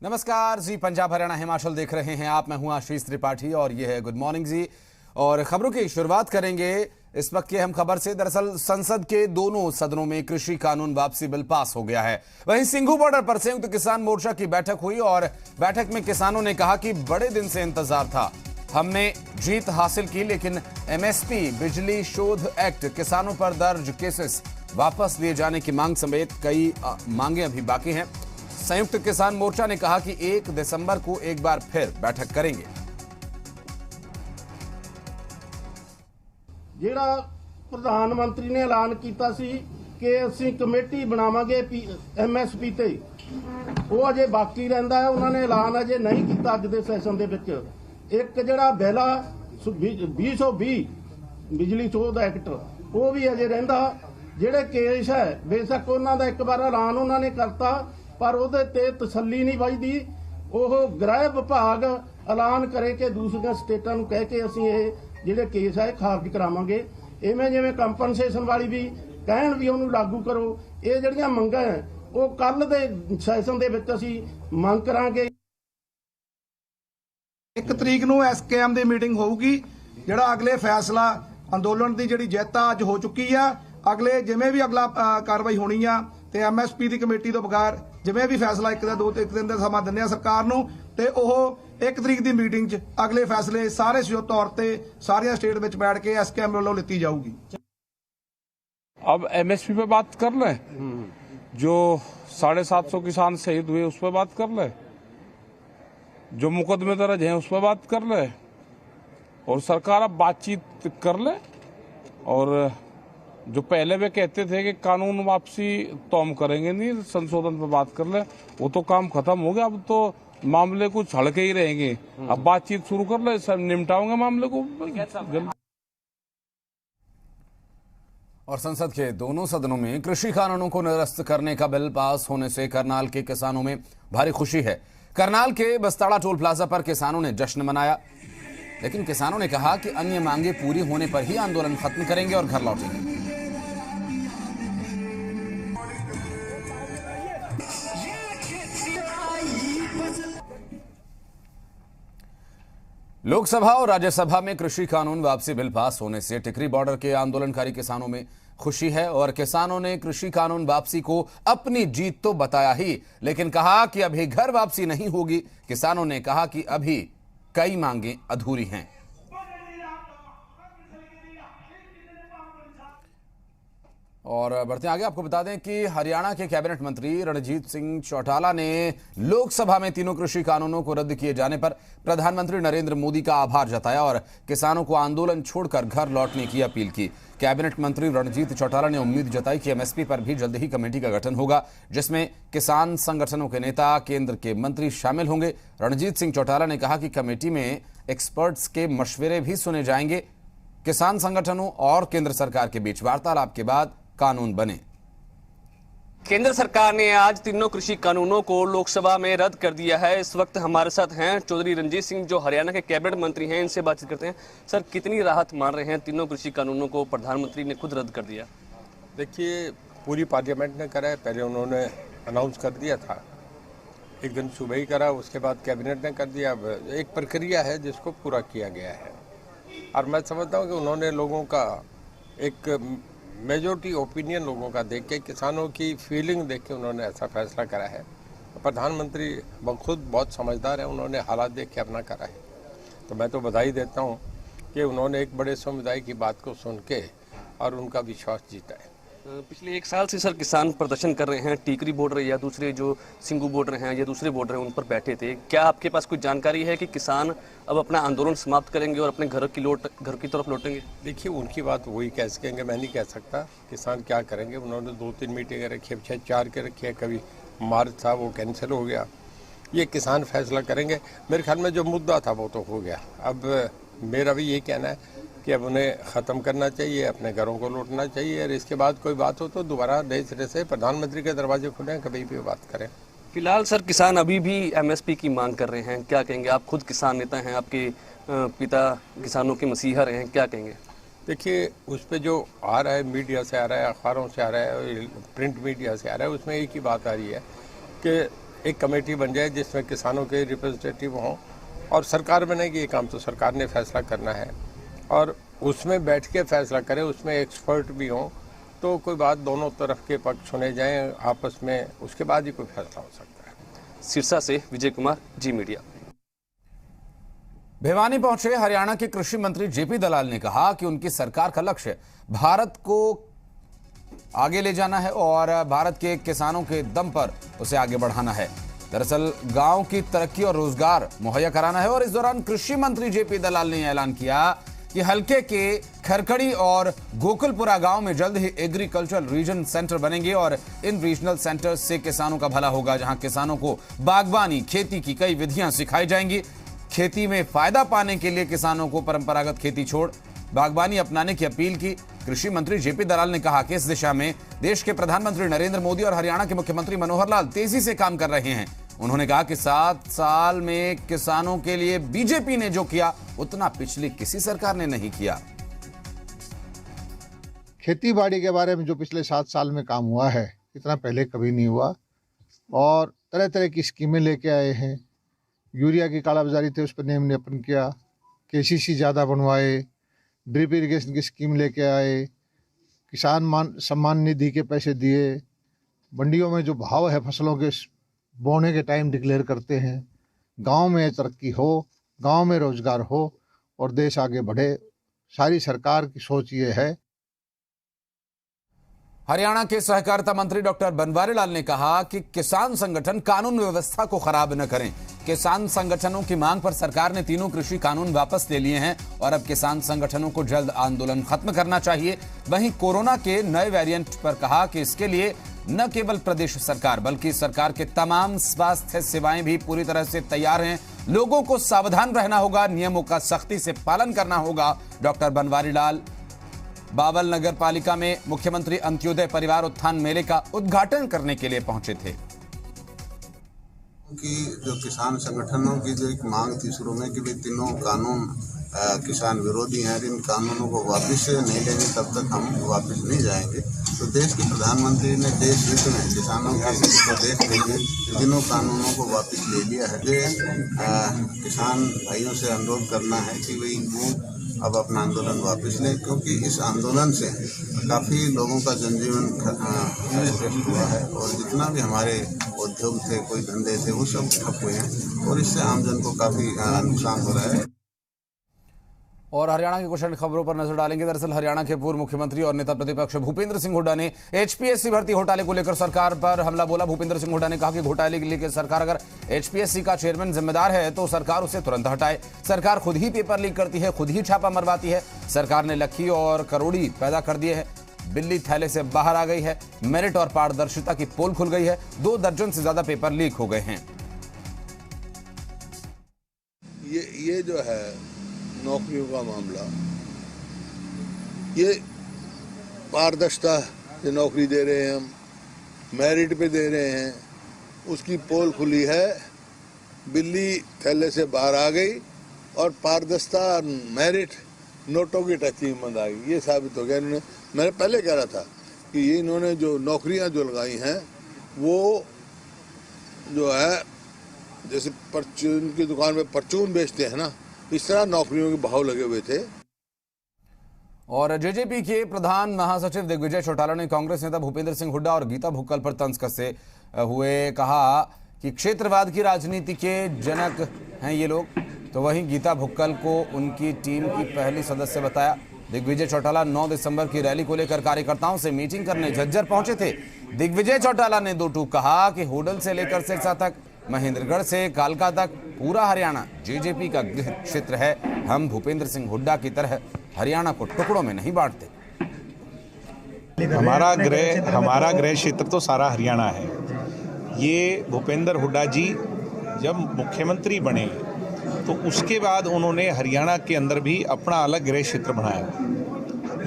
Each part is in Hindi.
नमस्कार जी, पंजाब हरियाणा हिमाचल देख रहे हैं आप। मैं हूं आशीष त्रिपाठी और ये है गुड मॉर्निंग जी। और खबरों की शुरुआत करेंगे इस वक्त की अहम खबर से। दरअसल संसद के दोनों सदनों में कृषि कानून वापसी बिल पास हो गया है। वहीं सिंघू बॉर्डर पर संयुक्त किसान मोर्चा की बैठक हुई और बैठक में किसानों ने कहा कि बड़े दिन से इंतजार था, हमने जीत हासिल की, लेकिन एमएसपी, बिजली शोध एक्ट, किसानों पर दर्ज केसेस वापस लिए जाने की मांग समेत कई मांगे अभी बाकी हैं। संयुक्त किसान मोर्चा ने कहा कि 1 दिसंबर को एक बार फिर बैठक करेंगे। ਜਿਹੜਾ ਪ੍ਰਧਾਨ ਮੰਤਰੀ ਨੇ ਐਲਾਨ ਕੀਤਾ ਸੀ ਕਿ ਅਸੀਂ ਕਮੇਟੀ ਬਣਾਵਾਂਗੇ ਐਮਐਸਪੀ ਤੇ, ਉਹ ਅਜੇ ਬਾਕੀ ਰਹਿੰਦਾ ਹੈ। ਉਹਨਾਂ ਨੇ ਐਲਾਨ ਅਜੇ ਨਹੀਂ ਕੀਤਾ ਅੱਜ ਦੇ ਸੈਸ਼ਨ ਦੇ ਵਿੱਚ। ਇੱਕ ਜਿਹੜਾ ਬਿੱਲ ਆ 2020 ਬਿਜਲੀ ਸ਼ੋਧ ਐਕਟ, ਉਹ ਵੀ ਅਜੇ ਰਹਿੰਦਾ। ਜਿਹੜੇ ਕੇਸ ਹੈ ਬੇਸ਼ੱਕ ਉਹਨਾਂ ਦਾ ਇੱਕ ਵਾਰ ਐਲਾਨ ਉਹਨਾਂ ਨੇ ਕਰਤਾ, ਪਰ ਉਹਦੇ ਤੇ ਤਸੱਲੀ ਨਹੀਂ ਵੱਜਦੀ। ਉਹ ਗ੍ਰਹਿ ਵਿਭਾਗ ਐਲਾਨ ਕਰੇ ਕਿ ਦੂਸਰੀਆਂ ਸਟੇਟਾਂ ਨੂੰ ਕਹਿ ਕੇ ਅਸੀਂ ਇਹ ਜਿਹੜੇ ਕੇਸ ਹੈ ਖਾਰਜ ਕਰਾਵਾਂਗੇ। ਇਵੇਂ ਜਿਵੇਂ ਕੰਪਨਸੇਸ਼ਨ ਵਾਲੀ ਵੀ ਕਹਿਣ ਵੀ ਉਹਨੂੰ ਲਾਗੂ ਕਰੋ। ਇਹ ਜਿਹੜੀਆਂ ਮੰਗਾਂ ਹੈ ਉਹ ਕੱਲ ਦੇ ਸੈਸ਼ਨ ਦੇ ਵਿੱਚ ਅਸੀਂ ਮੰਗ ਕਰਾਂਗੇ। 1 ਤਰੀਕ ਨੂੰ ਐਸਕੇਐਮ ਦੀ ਮੀਟਿੰਗ ਹੋਊਗੀ। ਜਿਹੜਾ ਅਗਲੇ ਫੈਸਲਾ ਅੰਦੋਲਨ ਦੀ ਜਿਹੜੀ ਜਿੱਤ ਅੱਜ ਹੋ ਚੁੱਕੀ ਆ, ਅਗਲੇ ਜਿਵੇਂ ਵੀ ਅਗਲਾ ਕਾਰਵਾਈ ਹੋਣੀ ਆ ਤੇ ਐਮਐਸਪੀ ਦੀ ਕਮੇਟੀ ਤੋਂ ਬਗੈਰ ਜਿਵੇਂ ਵੀ ਫੈਸਲਾ ਇੱਕ ਦਿਨ ਦਾ ਸਮਾਂ ਦਿੰਦੇ ਆ ਸਰਕਾਰ ਨੂੰ, ਤੇ ਉਹ 1 ਤਰੀਕ ਦੀ ਮੀਟਿੰਗ 'ਚ ਅਗਲੇ ਫੈਸਲੇ ਸਾਰੇ ਸੰਯੁਕਤ ਤੌਰ ਤੇ ਸਾਰੀਆਂ ਸਟੇਟ ਵਿੱਚ ਬੈਠ ਕੇ ਐਸਕੇਐਮ ਵੱਲੋਂ ਲਿੱਤੀ ਜਾਊਗੀ। अब एमएसपी पे बात कर ले, जो 750 किसान शहीद हुए उस पर बात कर ले, जो मुकदमे दर्ज हैं उस पर बात कर ले, और सरकार अब बातचीत कर ले। और जो पहले वे कहते थे कि कानून वापसी तो हम करेंगे नहीं, संशोधन पे बात कर ले, वो तो काम खत्म हो गया। अब तो मामले कुछ हल्के ही रहेंगे। अब बातचीत शुरू कर ले, सब निपटाओगे मामले को जल्द। और संसद के दोनों सदनों में कृषि कानूनों को निरस्त करने का बिल पास होने से करनाल के किसानों में भारी खुशी है। करनाल के बस्ताड़ा टोल प्लाजा पर किसानों ने जश्न मनाया, लेकिन किसानों ने कहा कि अन्य मांगे पूरी होने पर ही आंदोलन खत्म करेंगे और घर लौटेंगे। लोकसभा और राज्यसभा में कृषि कानून वापसी बिल पास होने से टिकरी बॉर्डर के आंदोलनकारी किसानों में खुशी है। और किसानों ने कृषि कानून वापसी को अपनी जीत तो बताया ही, लेकिन कहा कि अभी घर वापसी नहीं होगी। किसानों ने कहा कि अभी कई मांगें अधूरी हैं। और बढ़ते आगे, आपको बता दें कि हरियाणा के कैबिनेट मंत्री रणजीत सिंह चौटाला ने लोकसभा में तीनों कृषि कानूनों को रद्द किए जाने पर प्रधानमंत्री नरेंद्र मोदी का आभार जताया और किसानों को आंदोलन छोड़कर घर लौटने की अपील की। कैबिनेट मंत्री रणजीत चौटाला ने उम्मीद जताई कि एमएसपी पर भी जल्द ही कमेटी का गठन होगा, जिसमें किसान संगठनों के नेता, केंद्र के मंत्री शामिल होंगे। रणजीत सिंह चौटाला ने कहा कि कमेटी में एक्सपर्ट्स के मशवरे भी सुने जाएंगे। किसान संगठनों और केंद्र सरकार के बीच वार्तालाप के बाद कानून बने। केंद्र सरकार ने आज तीनों कृषि कानूनों को लोकसभा में रद्द कर दिया है। इस वक्त हमारे साथ हैं चौधरी रणजीत सिंह, जो हरियाणा के कैबिनेट मंत्री हैं। इनसे बातचीत करते हैं। सर, कितनी राहत मान रहे हैं? तीनों कृषि कानूनों को प्रधानमंत्री ने खुद रद्द कर दिया। देखिए, पूरी पार्लियामेंट ने करा है। पहले उन्होंने अनाउंस कर दिया था, एक दिन सुबह ही करा, उसके बाद कैबिनेट ने कर दिया। एक प्रक्रिया है जिसको पूरा किया गया है, और मैं समझता हूँ कि उन्होंने लोगों का एक मेजॉरिटी ओपिनियन लोगों का देख के, किसानों की फीलिंग देख के उन्होंने ऐसा फैसला करा है। प्रधानमंत्री खुद बहुत समझदार है, उन्होंने हालात देख के अपना करा है। तो मैं तो बधाई देता हूँ कि उन्होंने एक बड़े समुदाय की बात को सुन के और उनका विश्वास जीता है। पिछले 1 साल से सर किसान प्रदर्शन कर रहे हैं। टीकरी बॉर्डर या दूसरे जो सिंघू बॉर्डर हैं या दूसरे बॉर्डर हैं, उन पर बैठे थे। क्या आपके पास कोई जानकारी है कि किसान अब अपना आंदोलन समाप्त करेंगे और अपने घर की तरफ लौटेंगे? देखिए, उनकी बात वही कह सकेंगे, मैं नहीं कह सकता किसान क्या करेंगे। उन्होंने 2-3 मीटिंगें रखी है, 4 के रखी है। कभी मार्च था, वो कैंसिल हो गया। ये किसान फैसला करेंगे। मेरे ख्याल में जो मुद्दा था वो तो हो गया। अब मेरा भी यही कहना है कि अब उन्हें ख़त्म करना चाहिए, अपने घरों को लौटना चाहिए, और इसके बाद कोई बात हो तो दोबारा नए सिरे से प्रधानमंत्री के दरवाजे खुले हैं, कभी भी बात करें। फिलहाल सर किसान अभी भी एमएसपी की मांग कर रहे हैं, क्या कहेंगे? आप खुद किसान नेता हैं, आपके पिता किसानों के मसीहा रहे हैं, क्या कहेंगे? देखिए, उस पर जो आ रहा है, मीडिया से आ रहा है, अखबारों से आ रहा है, प्रिंट मीडिया से आ रहा है, उसमें एक ही बात आ रही है कि एक कमेटी बन जाए जिसमें किसानों के रिप्रेजेंटेटिव हों, और सरकार बनेगी। ये काम तो सरकार ने फैसला करना है और उसमें बैठ के फैसला करें, उसमें एक्सपर्ट भी हों, तो कोई बात दोनों तरफ के पक्ष सुने जाएं आपस में, उसके बाद ही कोई फैसला हो सकता है। सिरसा से विजय कुमार, जी मीडिया। भिवानी पहुंचे हरियाणा के कृषि मंत्री जेपी दलाल ने कहा कि उनकी सरकार का लक्ष्य भारत को आगे ले जाना है और भारत के किसानों के दम पर उसे आगे बढ़ाना है। दरअसल गांव की तरक्की और रोजगार मुहैया कराना है। और इस दौरान कृषि मंत्री जेपी दलाल ने ऐलान किया कि हलके के खरकड़ी और गोकुलपुरा गांव में जल्द ही एग्रीकल्चर रीजन सेंटर बनेंगे और इन रीजनल सेंटर से किसानों का भला होगा, जहां किसानों को बागवानी, खेती की कई विधियां सिखाई जाएंगी। खेती में फायदा पाने के लिए किसानों को परंपरागत खेती छोड़ बागवानी अपनाने की अपील की। कृषि मंत्री जेपी दलाल ने कहा कि इस दिशा में देश के प्रधानमंत्री नरेंद्र मोदी और हरियाणा के मुख्यमंत्री मनोहर लाल तेजी से काम कर रहे हैं। उन्होंने कहा कि 7 साल में किसानों के लिए बीजेपी ने जो किया उतना पिछली किसी सरकार ने नहीं किया। खेती बाड़ी के बारे में जो पिछले 7 साल में काम हुआ है, इतना पहले कभी नहीं हुआ। और तरह तरह की स्कीमें लेके आए हैं। यूरिया की कालाबाजारी थी, उस पर नियम नियमन किया, केसीसी ज़्यादा बनवाए, ड्रिप इरिगेशन की स्कीम लेके आए, किसान सम्मान निधि के पैसे दिए, मंडियों में जो भाव है फसलों के बोने के टाइम डिक्लेयर करते हैं। गांव में तरक्की हो, गांव में रोजगार हो और देश आगे बढ़े, सारी सरकार की सोच ये है। हरियाणा के सहकारिता मंत्री डॉक्टर बनवारी लाल ने कहा कि किसान संगठन कानून व्यवस्था को खराब न करें। किसान संगठनों की मांग पर सरकार ने तीनों कृषि कानून वापस ले लिए हैं और अब किसान संगठनों को जल्द आंदोलन खत्म करना चाहिए। वहीं कोरोना के नए वेरिएंट पर कहा कि इसके लिए न केवल प्रदेश सरकार बल्कि सरकार के तमाम स्वास्थ्य सेवाएं भी पूरी तरह से तैयार हैं। लोगों को सावधान रहना होगा, नियमों का सख्ती से पालन करना होगा। डॉक्टर बनवारी लाल बावल नगर पालिका में मुख्यमंत्री अंत्योदय परिवार उत्थान मेले का उद्घाटन करने के लिए पहुंचे थे। कि जो किसान संगठनों की जो एक मांग थी शुरू में कि वे तीनों कानून किसान विरोधी हैं, इन कानूनों को वापस नहीं लेंगे तब तक हम वापस नहीं जाएंगे। तो देश के प्रधानमंत्री ने देश हित में किसानों के हित को देखते हुए तीनों कानूनों को वापस ले लिया है। किसान भाइयों से अनुरोध करना है कि वे वो अब अपना आंदोलन वापस लें, क्योंकि इस आंदोलन से काफ़ी लोगों का जनजीवन प्रभावित हुआ है और जितना भी हमारे उद्योग थे, कोई धंधे थे, वो सब ठप हुए हैं और इससे आमजन को काफ़ी नुकसान हो रहा है। और हरियाणा की कुछ अन्य खबरों पर नजर डालेंगे। दरअसल हरियाणा के पूर्व मुख्यमंत्री और नेता प्रतिपक्ष भूपेंद्र सिंह हुड्डा ने एचपीएससी भर्ती घोटाले को लेकर सरकार पर हमला बोला। भूपेंद्र सिंह हुड्डा ने कहा कि घोटाले के लिए सरकार अगर एचपीएससी का चेयरमैन जिम्मेदार है तो सरकार उसे तुरंत हटाए। सरकार खुद ही पेपर लीक करती है, खुद ही छापा मरवाती है। सरकार ने लखी और करोड़ी पैदा कर दिए हैं। बिल्ली थैले से बाहर आ गई है। मेरिट और पारदर्शिता की पोल खुल गई है। 2 दर्जन से ज्यादा पेपर लीक हो गए हैं। ये जो है नौकरियों का मामला, ये पारदर्शिता से नौकरी दे रहे हैं, हम मेरिट पे दे रहे हैं, उसकी पोल खुली है, बिल्ली थैले से बाहर आ गई और पारदर्शिता मेरिट नोटों की टचिंग बंद आ गई। ये साबित हो गया। इन्होंने, मैंने पहले कह रहा था कि ये इन्होंने जो नौकरियां जो लगाई हैं वो जो है जैसे परचून की दुकान में परचून बेचते हैं ना, इस तरह नौकरियों के भाव लगे हुए थे। और जेजेपी के प्रधान महासचिव दिग्विजय चौटाला ने कांग्रेस नेता भूपेंद्र सिंह हुड्डा और गीता भुक्कल पर तंज कसते हुए कहा कि क्षेत्रवाद की राजनीति के जनक हैं ये लोग। तो वहीं गीता भुक्कल को उनकी टीम की पहली सदस्य बताया। दिग्विजय चौटाला 9 दिसंबर की रैली को लेकर कार्यकर्ताओं से मीटिंग करने झज्जर पहुंचे थे। दिग्विजय चौटाला ने 2 टूक कहा कि होडल से लेकर सिरसा तक, महेंद्रगढ़ से कालका तक पूरा हरियाणा जेजेपी का गृह क्षेत्र है। हम भूपेंद्र सिंह हुड्डा की तरह हरियाणा को टुकड़ों में नहीं बांटते। हमारा गृह क्षेत्र तो सारा हरियाणा है। ये भूपेंद्र हुड्डा जी जब मुख्यमंत्री बने तो उसके बाद उन्होंने हरियाणा के अंदर भी अपना अलग गृह क्षेत्र बनाया,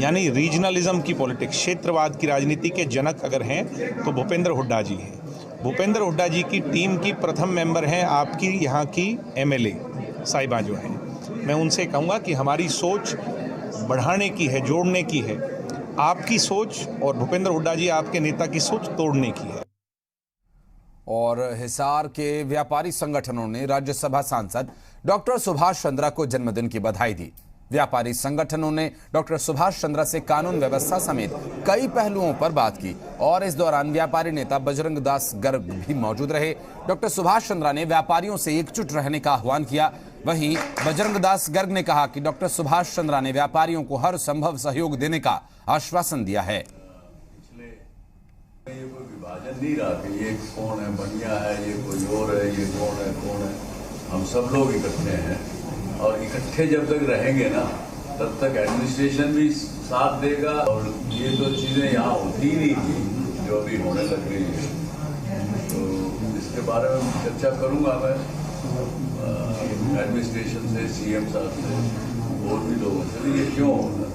यानी रीजनलिज्म की पॉलिटिक्स, क्षेत्रवाद की राजनीति के जनक अगर हैं तो भूपेंद्र हुड्डा जी हैं। भूपेंद्र हुड्डा जी की टीम की प्रथम मेंबर हैं आपकी यहाँ की एमएलए साहिबा जो हैं। मैं उनसे कहूँगा कि हमारी सोच बढ़ाने की है, जोड़ने की है। आपकी सोच और भूपेंद्र हुड्डा जी आपके नेता की सोच तोड़ने की है। और हिसार के व्यापारी संगठनों ने राज्यसभा सांसद डॉक्टर सुभाष चंद्रा को जन्मदिन की बधाई दी। व्यापारी संगठनों ने डॉक्टर सुभाष चंद्रा से कानून व्यवस्था समेत कई पहलुओं पर बात की और इस दौरान व्यापारी नेता बजरंग दास गर्ग भी मौजूद रहे। डॉक्टर सुभाष चंद्रा ने व्यापारियों से एकजुट रहने का आह्वान किया। वहीं बजरंग दास गर्ग ने कहा कि डॉक्टर सुभाष चंद्रा ने व्यापारियों को हर संभव सहयोग देने का आश्वासन दिया है। ये कोई विभाजन नहीं रहा कि ये कौन है बनिया है, ये कोई और है, ये कौन है। हम सब लोग इकट्ठे हैं और इकट्ठे जब तक रहेंगे ना तब तक एडमिनिस्ट्रेशन भी साथ देगा। और ये तो चीज़ें यहाँ होती ही नहीं थी जो अभी होने लग गई है, तो इसके बारे में चर्चा करूँगा मैं एडमिनिस्ट्रेशन से, सीएम साहब से और भी लोगों से। ये क्यों होना,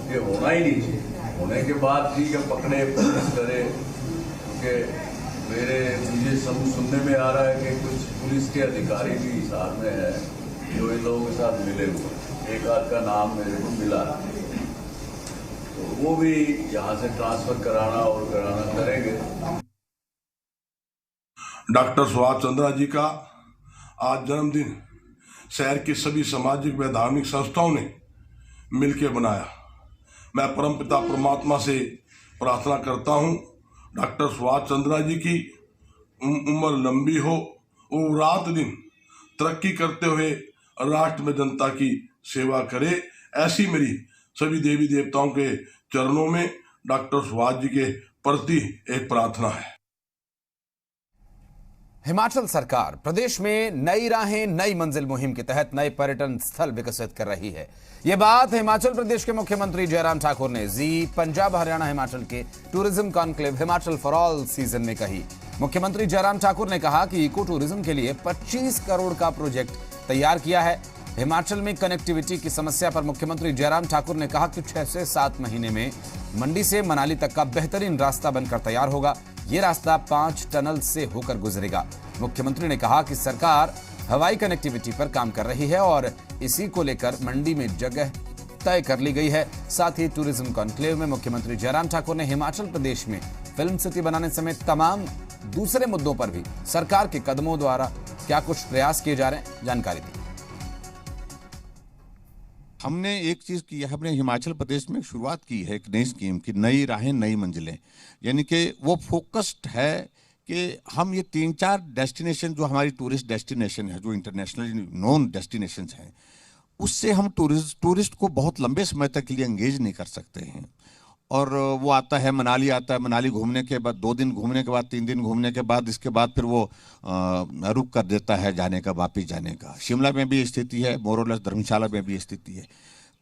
ये होना ही नहीं चाहिए। होने के बाद ठीक है पकड़े पुलिस करे, क्योंकि मुझे सुनने में आ रहा है कि कुछ पुलिस के अधिकारी भी हिसार में है जो इन लोगों के साथ मिले हुए। एक आध का नाम मेरे को मिला, तो वो भी यहाँ से ट्रांसफर कराना और कराना करेंगे। डॉक्टर सुभाष चंद्रा जी का आज जन्मदिन शहर की सभी सामाजिक व धार्मिक संस्थाओं ने मिलकर बनाया। मैं परमपिता परमात्मा से प्रार्थना करता हूँ डॉक्टर सुभाष चंद्रा जी की उम्र लंबी हो, वो रात दिन तरक्की करते हुए राष्ट्र में जनता की सेवा करे। ऐसी मेरी सभी देवी देवताओं के चरणों में डॉक्टर सुभाष जी के प्रति एक प्रार्थना है। हिमाचल सरकार प्रदेश में नई राहें नई मंजिल मुहिम के तहत नए पर्यटन स्थल विकसित कर रही है। यह बात हिमाचल प्रदेश के मुख्यमंत्री जयराम ठाकुर ने जी पंजाब हरियाणा हिमाचल के tourism conclave Himachal for all season में कही। मुख्यमंत्री जयराम ठाकुर ने कहा कि इको टूरिज्म के लिए 25 करोड़ का प्रोजेक्ट तैयार किया है। हिमाचल में कनेक्टिविटी की समस्या पर मुख्यमंत्री जयराम ठाकुर ने कहा कि 6 से 7 महीने में मंडी से मनाली तक का बेहतरीन रास्ता बनकर तैयार होगा। ये रास्ता 5 टनल से होकर गुजरेगा। मुख्यमंत्री ने कहा कि सरकार हवाई कनेक्टिविटी पर काम कर रही है और इसी को लेकर मंडी में जगह तय कर ली गई है। साथ ही टूरिज्म कॉन्क्लेव में मुख्यमंत्री जयराम ठाकुर ने हिमाचल प्रदेश में फिल्म सिटी बनाने समेत तमाम दूसरे मुद्दों पर भी सरकार के कदमों द्वारा क्या कुछ प्रयास किए जा रहे हैं जानकारी दी। हमने एक चीज़ की है, हमने हिमाचल प्रदेश में शुरुआत की है एक नई स्कीम की, नई राहें नई मंजिलें, यानी कि वो फोकस्ड है कि हम ये 3-4 डेस्टिनेशन जो हमारी टूरिस्ट डेस्टिनेशन है, जो इंटरनेशनली नोन डेस्टिनेशंस हैं, उससे हम टूरिस्ट को बहुत लंबे समय तक के लिए एंगेज नहीं कर सकते हैं। और वो आता है मनाली घूमने के बाद 2 दिन घूमने के बाद 3 दिन घूमने के बाद इसके बाद फिर वो रुक कर देता है जाने का, वापिस जाने का। शिमला में भी स्थिति है, मोरलेस धर्मशाला में भी स्थिति है।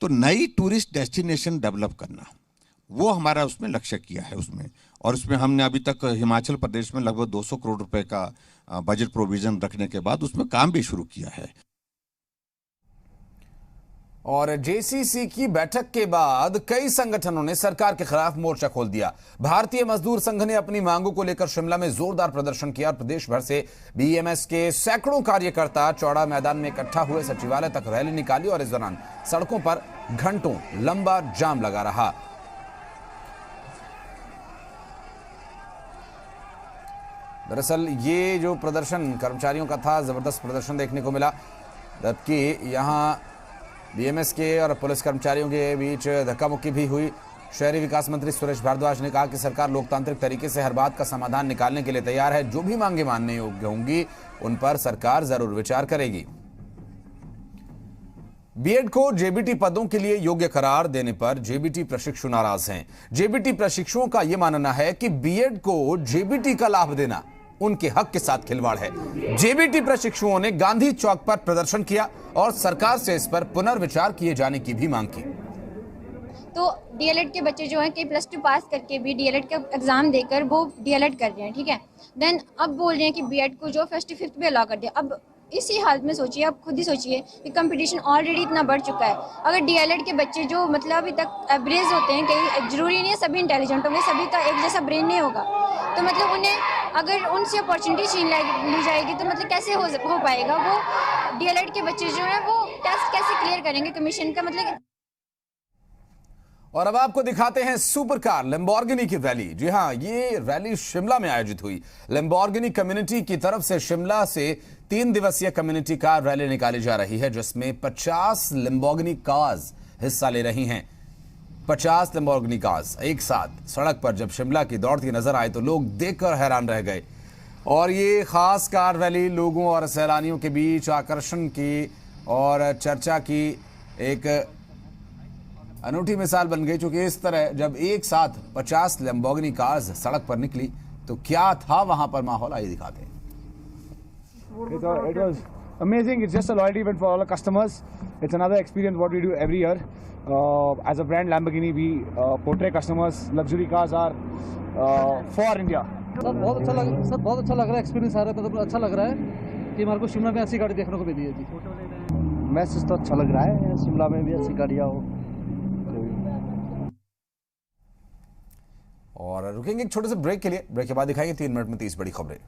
तो नई टूरिस्ट डेस्टिनेशन डेवलप करना वो हमारा उसमें लक्ष्य किया है उसमें। और उसमें हमने अभी तक हिमाचल प्रदेश में लगभग 200 करोड़ रुपए का बजट प्रोविजन रखने के बाद उसमें काम भी शुरू किया है। और जेसीसी की बैठक के बाद कई संगठनों ने सरकार के खिलाफ मोर्चा खोल दिया। भारतीय मजदूर संघ ने अपनी मांगों को लेकर शिमला में जोरदार प्रदर्शन किया और प्रदेश भर से बीएमएस के सैकड़ों कार्यकर्ता चौड़ा मैदान में इकट्ठा हुए, सचिवालय तक रैली निकाली और इस दौरान सड़कों पर घंटों लंबा जाम लगा रहा। दरअसल ये जो प्रदर्शन कर्मचारियों का था, जबरदस्त प्रदर्शन देखने को मिला, जबकि यहां बीएमएस के और पुलिस कर्मचारियों के बीच धक्का मुक्की भी हुई। शहरी विकास मंत्री सुरेश भारद्वाज ने कहा कि सरकार लोकतांत्रिक तरीके से हर बात का समाधान निकालने के लिए तैयार है। जो भी मांगे मानने योग्य होंगी उन पर सरकार जरूर विचार करेगी। बीएड को जेबीटी पदों के लिए योग्य करार देने पर जेबीटी प्रशिक्षु नाराज हैं। जेबीटी प्रशिक्षुओं का यह मानना है कि बीएड को जेबीटी का लाभ देना उनके हक के साथ खिलवाड़ है। जेबीटी प्रशिक्षुओं ने गांधी चौक पर प्रदर्शन किया और सरकार से इस पर पुनर्विचार किए जाने की भी मांग की। तो डीएलएड के बच्चे जो हैं कि +2 पास करके भी डीएलएड का एग्जाम देकर वो डीएलएड कर रहे हैं, ठीक है। देन अब बोल रहे हैं कि बीएड को जो 1st to 5th भी अलाउ कर दिया। अब इसी हालत में सोचिए, आप खुद ही सोचिए कि कंपटीशन ऑलरेडी इतना बढ़ चुका है। अगर डीएलएड के बच्चे जो मतलब अभी तक एवरेज होते हैं, कहीं जरूरी नहीं है सभी इंटेलिजेंट होंगे, सभी का एक जैसा ब्रेन नहीं होगा, तो मतलब उन्हें अगर उनसे अपॉर्चुनिटी छीन ली जाएगी तो मतलब कैसे हो पाएगा। वो डीएलएड के बच्चे जो हैं वो टेस्ट कैसे क्लियर करेंगे कमीशन का मतलब। और अब आपको दिखाते हैं सुपर कार लैम्बोर्गिनी की रैली। जी हां, ये रैली शिमला में आयोजित हुई। लैम्बोर्गिनी कम्युनिटी की तरफ से शिमला से 3 दिवसीय कम्युनिटी कार रैली निकाली जा रही है, जिसमें 50 लैम्बोर्गिनी कार्स हिस्सा ले रही हैं। 50 लैम्बोर्गिनी कार्स एक साथ सड़क पर जब शिमला की दौड़ती नजर आए तो लोग देखकर हैरान रह गए। और ये खास कार रैली लोगों और सैलानियों के बीच आकर्षण की और चर्चा की एक अनूठी मिसाल बन गई, क्योंकि इस तरह जब एक साथ 50 लैम्बोर्गिनी कार्स सड़क पर निकली तो क्या था वहां पर माहौल, आइए दिखाते हैं। It was amazing. It's just a loyalty event for all our customers. It's another experience what we do every year. As a brand Lamborghini, we portray customers. Luxury cars are for India. Sir बहुत अच्छा लग रहा है एक्सपीरियंस आ रहा है, मतलब अच्छा लग रहा है कि हमारे को शिमला में ऐसी गाड़ी देखने को मिली है जी। मैसेज तो अच्छा लग रहा है, शिमला में भी ऐसी गाड़ियाँ हो। और रुकेंगे एक छोटे से ब्रेक के लिए। ब्रेक के बाद दिखाएंगे 3 मिनट में 30 बड़ी खबरें।